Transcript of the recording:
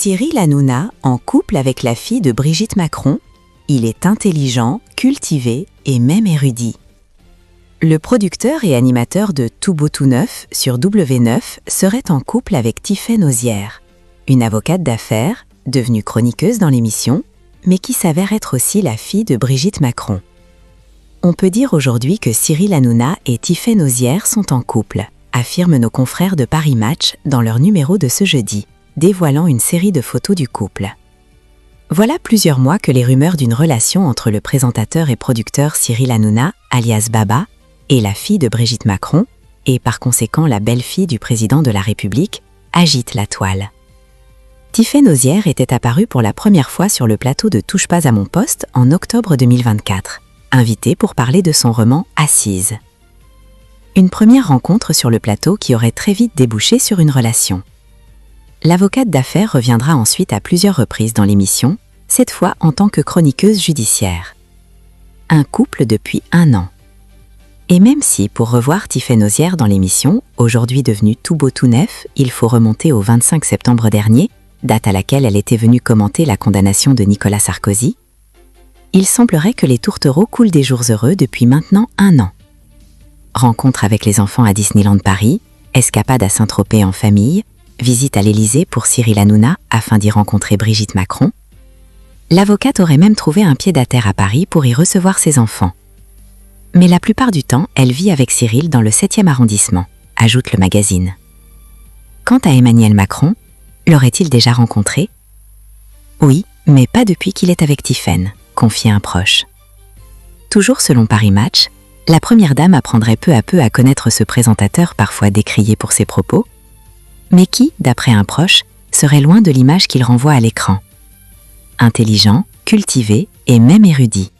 Cyril Hanouna en couple avec la fille de Brigitte Macron. Il est intelligent, cultivé et même érudit. Le producteur et animateur de Tout beau tout neuf sur W9 serait en couple avec Tiffaine Auzière, une avocate d'affaires, devenue chroniqueuse dans l'émission, mais qui s'avère être aussi la fille de Brigitte Macron. On peut dire aujourd'hui que Cyril Hanouna et Tiffaine Auzière sont en couple, affirment nos confrères de Paris Match dans leur numéro de ce jeudi, dévoilant une série de photos du couple. Voilà plusieurs mois que les rumeurs d'une relation entre le présentateur et producteur Cyril Hanouna, alias Baba, et la fille de Brigitte Macron, et par conséquent la belle-fille du président de la République, agitent la toile. Tiffaine Auzière était apparue pour la première fois sur le plateau de Touche pas à mon poste en octobre 2024, invitée pour parler de son roman Assise. Une première rencontre sur le plateau qui aurait très vite débouché sur une relation. L'avocate d'affaires reviendra ensuite à plusieurs reprises dans l'émission, cette fois en tant que chroniqueuse judiciaire. Un couple depuis 1 an. Et même si, pour revoir Tiffaine Auzière dans l'émission, aujourd'hui devenue Tout beau tout neuf, il faut remonter au 25 septembre dernier, date à laquelle elle était venue commenter la condamnation de Nicolas Sarkozy, il semblerait que les tourtereaux coulent des jours heureux depuis maintenant 1 an. Rencontre avec les enfants à Disneyland Paris, escapade à Saint-Tropez en famille, visite à l'Élysée pour Cyril Hanouna afin d'y rencontrer Brigitte Macron. L'avocate aurait même trouvé un pied-à-terre à Paris pour y recevoir ses enfants. Mais la plupart du temps, elle vit avec Cyril dans le 7e arrondissement, ajoute le magazine. Quant à Emmanuel Macron, l'aurait-il déjà rencontré? Oui, mais pas depuis qu'il est avec Tiffaine, confie un proche. Toujours selon Paris Match, la première dame apprendrait peu à peu à connaître ce présentateur parfois décrié pour ses propos, mais qui, d'après un proche, serait loin de l'image qu'il renvoie à l'écran. Intelligent, cultivé et même érudit.